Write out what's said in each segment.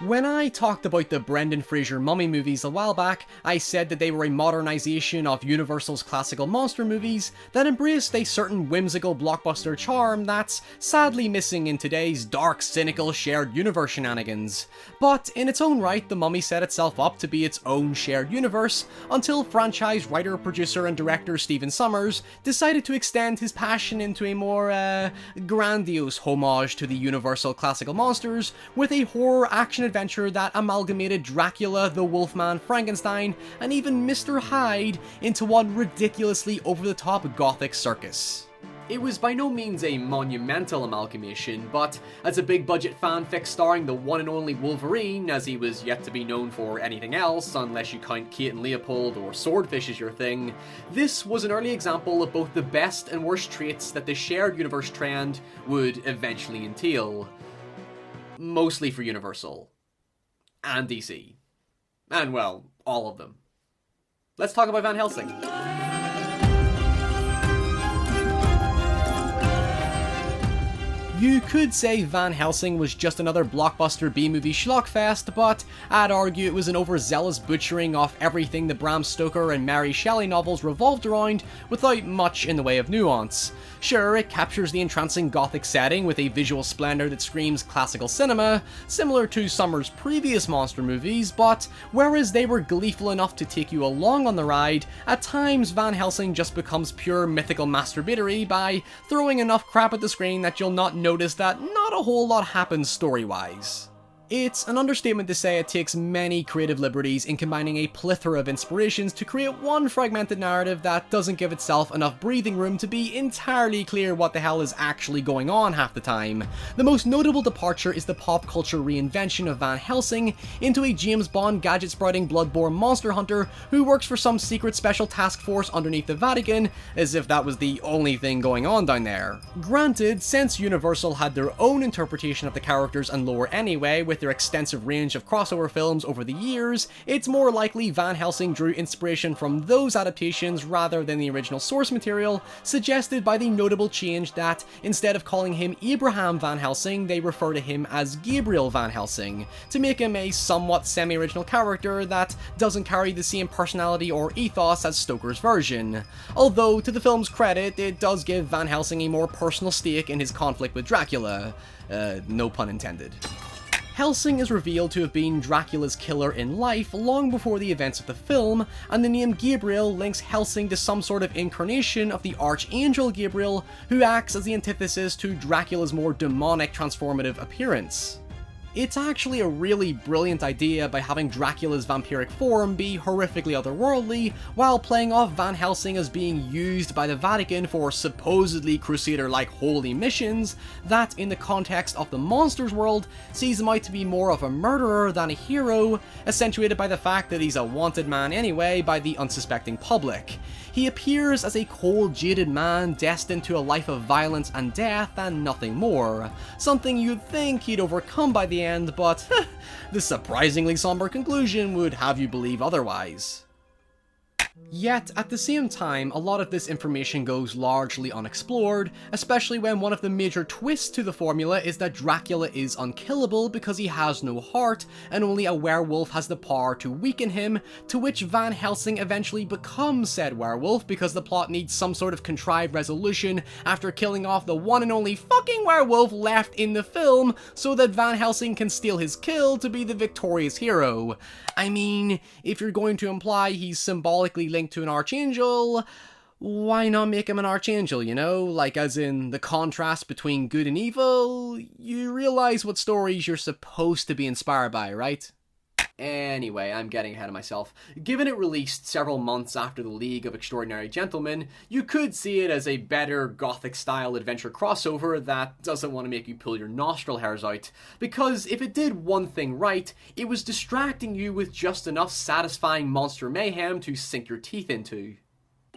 When I talked about the Brendan Fraser Mummy movies a while back, I said that they were a modernisation of Universal's classical monster movies that embraced a certain whimsical blockbuster charm that's sadly missing in today's dark, cynical shared universe shenanigans. But in its own right, The Mummy set itself up to be its own shared universe until franchise writer, producer and director Stephen Sommers decided to extend his passion into a more grandiose homage to the Universal classical monsters with a horror action adventure that amalgamated Dracula, the Wolfman, Frankenstein, and even Mr. Hyde into one ridiculously over-the-top Gothic circus. It was by no means a monumental amalgamation, but as a big-budget fanfic starring the one and only Wolverine, as he was yet to be known for anything else, unless you count Kate and Leopold or Swordfish as your thing, this was an early example of both the best and worst traits that the shared universe trend would eventually entail. Mostly for Universal. And DC. And, well, all of them. Let's talk about Van Helsing. You could say Van Helsing was just another blockbuster B-movie schlockfest, but I'd argue it was an overzealous butchering of everything the Bram Stoker and Mary Shelley novels revolved around without much in the way of nuance. Sure, it captures the entrancing Gothic setting with a visual splendor that screams classical cinema, similar to Sommers' previous monster movies, but whereas they were gleeful enough to take you along on the ride, at times Van Helsing just becomes pure mythical masturbatory by throwing enough crap at the screen that you'll not notice that not a whole lot happens story-wise. It's an understatement to say it takes many creative liberties in combining a plethora of inspirations to create one fragmented narrative that doesn't give itself enough breathing room to be entirely clear what the hell is actually going on half the time. The most notable departure is the pop culture reinvention of Van Helsing into a James Bond gadget-sprouting bloodborne monster hunter who works for some secret special task force underneath the Vatican, as if that was the only thing going on down there. Granted, since Universal had their own interpretation of the characters and lore anyway, with their extensive range of crossover films over the years, it's more likely Van Helsing drew inspiration from those adaptations rather than the original source material, suggested by the notable change that, instead of calling him Abraham Van Helsing, they refer to him as Gabriel Van Helsing, to make him a somewhat semi-original character that doesn't carry the same personality or ethos as Stoker's version. Although, to the film's credit, it does give Van Helsing a more personal stake in his conflict with Dracula. No pun intended. Helsing is revealed to have been Dracula's killer in life long before the events of the film, and the name Gabriel links Helsing to some sort of incarnation of the Archangel Gabriel, who acts as the antithesis to Dracula's more demonic transformative appearance. It's actually a really brilliant idea by having Dracula's vampiric form be horrifically otherworldly, while playing off Van Helsing as being used by the Vatican for supposedly crusader-like holy missions that, in the context of the monsters world, sees him out to be more of a murderer than a hero, accentuated by the fact that he's a wanted man anyway by the unsuspecting public. He appears as a cold, jaded man destined to a life of violence and death and nothing more, something you'd think he'd overcome by the end, but the surprisingly somber conclusion would have you believe otherwise. Yet, at the same time, a lot of this information goes largely unexplored, especially when one of the major twists to the formula is that Dracula is unkillable because he has no heart, and only a werewolf has the power to weaken him, to which Van Helsing eventually becomes said werewolf because the plot needs some sort of contrived resolution after killing off the one and only fucking werewolf left in the film, so that Van Helsing can steal his kill to be the victorious hero. I mean, if you're going to imply he's symbolically linked to an archangel, why not make him an archangel, you know? Like, as in the contrast between good and evil? You realize what stories you're supposed to be inspired by, right? Anyway, I'm getting ahead of myself. Given it released several months after the League of Extraordinary Gentlemen, you could see it as a better Gothic-style adventure crossover that doesn't want to make you pull your nostril hairs out, because if it did one thing right, it was distracting you with just enough satisfying monster mayhem to sink your teeth into.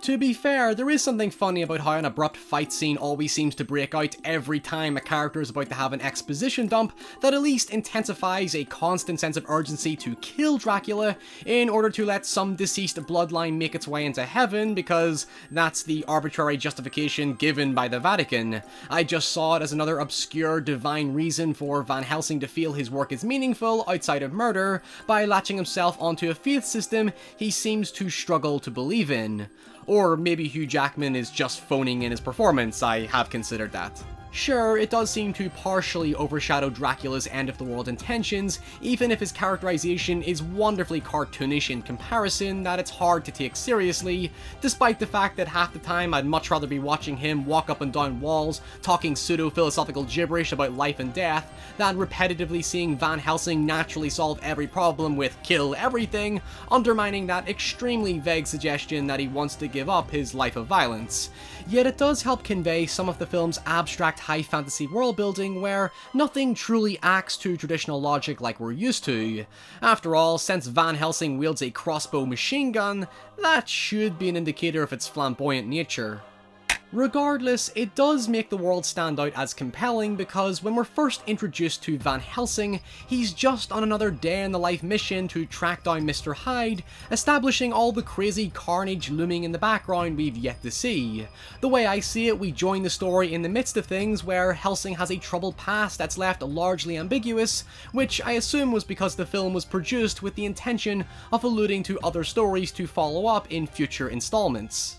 To be fair, there is something funny about how an abrupt fight scene always seems to break out every time a character is about to have an exposition dump that at least intensifies a constant sense of urgency to kill Dracula in order to let some deceased bloodline make its way into heaven, because that's the arbitrary justification given by the Vatican. I just saw it as another obscure divine reason for Van Helsing to feel his work is meaningful outside of murder by latching himself onto a faith system he seems to struggle to believe in. Or maybe Hugh Jackman is just phoning in his performance. I have considered that. Sure, it does seem to partially overshadow Dracula's end-of-the-world intentions, even if his characterization is wonderfully cartoonish in comparison that it's hard to take seriously, despite the fact that half the time I'd much rather be watching him walk up and down walls, talking pseudo-philosophical gibberish about life and death, than repetitively seeing Van Helsing naturally solve every problem with kill everything, undermining that extremely vague suggestion that he wants to give up his life of violence. Yet it does help convey some of the film's abstract high fantasy world building where nothing truly acts to traditional logic like we're used to. After all, since Van Helsing wields a crossbow machine gun, that should be an indicator of its flamboyant nature. Regardless, it does make the world stand out as compelling because when we're first introduced to Van Helsing, he's just on another day-in-the-life mission to track down Mr. Hyde, establishing all the crazy carnage looming in the background we've yet to see. The way I see it, we join the story in the midst of things where Helsing has a troubled past that's left largely ambiguous, which I assume was because the film was produced with the intention of alluding to other stories to follow up in future installments.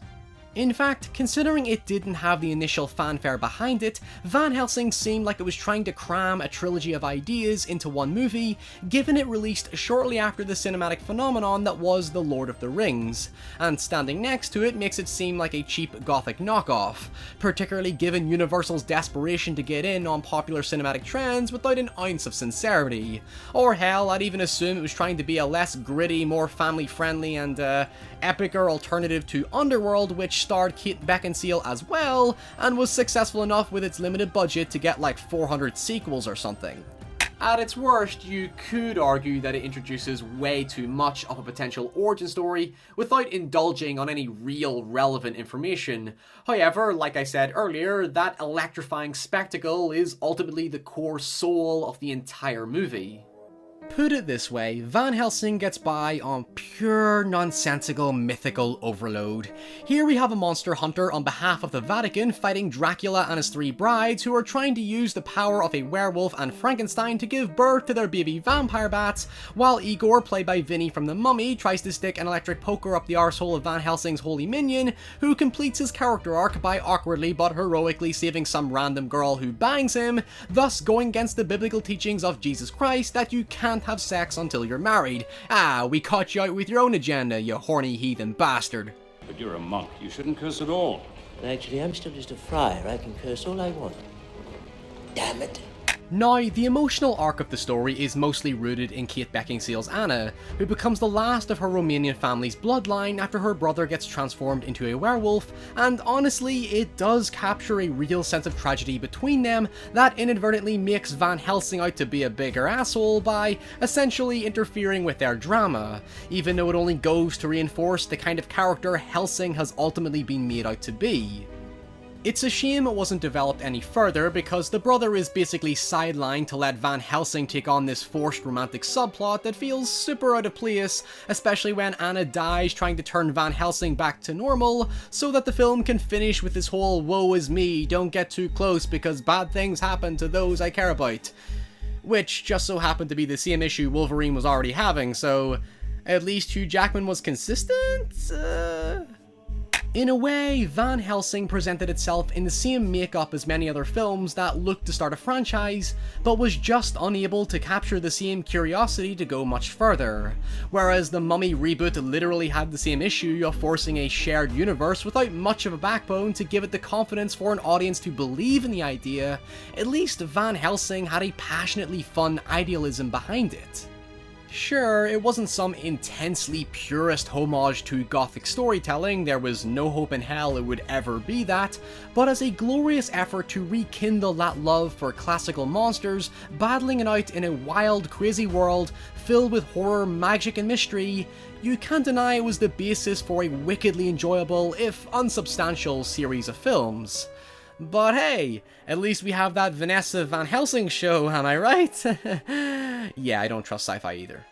In fact, considering it didn't have the initial fanfare behind it, Van Helsing seemed like it was trying to cram a trilogy of ideas into one movie, given it released shortly after the cinematic phenomenon that was The Lord of the Rings, and standing next to it makes it seem like a cheap Gothic knockoff, particularly given Universal's desperation to get in on popular cinematic trends without an ounce of sincerity. Or hell, I'd even assume it was trying to be a less gritty, more family-friendly and epicer alternative to Underworld, which starred Kate Beckinsale as well, and was successful enough with its limited budget to get like 400 sequels or something. At its worst, you could argue that it introduces way too much of a potential origin story without indulging on any real relevant information. However, like I said earlier, that electrifying spectacle is ultimately the core soul of the entire movie. Put it this way, Van Helsing gets by on pure nonsensical mythical overload. Here we have a monster hunter on behalf of the Vatican fighting Dracula and his three brides who are trying to use the power of a werewolf and Frankenstein to give birth to their baby vampire bats, while Igor, played by Vinny from The Mummy, tries to stick an electric poker up the arsehole of Van Helsing's holy minion, who completes his character arc by awkwardly but heroically saving some random girl who bangs him, thus going against the biblical teachings of Jesus Christ that you can't have sex until you're married. Ah, we caught you out with your own agenda, you horny heathen bastard. But you're a monk. You shouldn't curse at all. Actually, I'm still just a friar. I can curse all I want. Damn it. Now, the emotional arc of the story is mostly rooted in Kate Beckinsale's Anna, who becomes the last of her Romanian family's bloodline after her brother gets transformed into a werewolf, and honestly, it does capture a real sense of tragedy between them that inadvertently makes Van Helsing out to be a bigger asshole by essentially interfering with their drama, even though it only goes to reinforce the kind of character Helsing has ultimately been made out to be. It's a shame it wasn't developed any further because the brother is basically sidelined to let Van Helsing take on this forced romantic subplot that feels super out of place, especially when Anna dies trying to turn Van Helsing back to normal, so that the film can finish with this whole woe is me, don't get too close because bad things happen to those I care about. Which just so happened to be the same issue Wolverine was already having, so at least Hugh Jackman was consistent? In a way, Van Helsing presented itself in the same makeup as many other films that looked to start a franchise, but was just unable to capture the same curiosity to go much further. Whereas the Mummy reboot literally had the same issue of forcing a shared universe without much of a backbone to give it the confidence for an audience to believe in the idea, at least Van Helsing had a passionately fun idealism behind it. Sure, it wasn't some intensely purist homage to Gothic storytelling, there was no hope in hell it would ever be that, but as a glorious effort to rekindle that love for classical monsters, battling it out in a wild, crazy world filled with horror, magic and mystery, you can't deny it was the basis for a wickedly enjoyable, if unsubstantial, series of films. But hey, at least we have that Vanessa Van Helsing show, am I right? Yeah, I don't trust sci-fi either.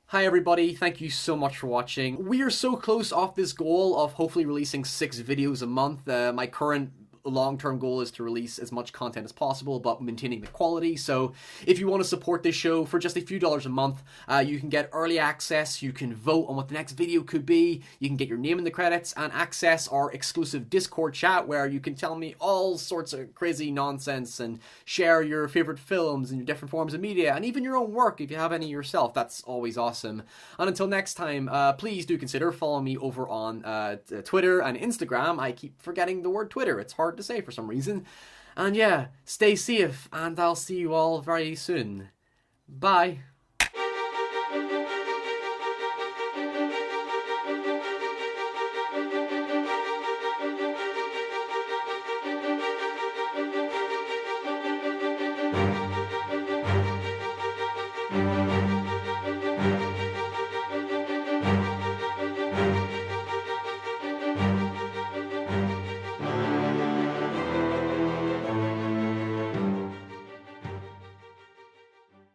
Hi everybody, thank you so much for watching. We are so close off this goal of hopefully releasing 6 videos a month. My current long-term goal is to release as much content as possible, but maintaining the quality. So if you want to support this show for just a few dollars a month, you can get early access, you can vote on what the next video could be, you can get your name in the credits, and access our exclusive Discord chat where you can tell me all sorts of crazy nonsense and share your favorite films and your different forms of media, and even your own work if you have any yourself. That's always awesome. And until next time, please do consider following me over on Twitter and Instagram. I keep forgetting the word Twitter. It's hard to say for some reason. And yeah, stay safe, and I'll see you all very soon. Bye.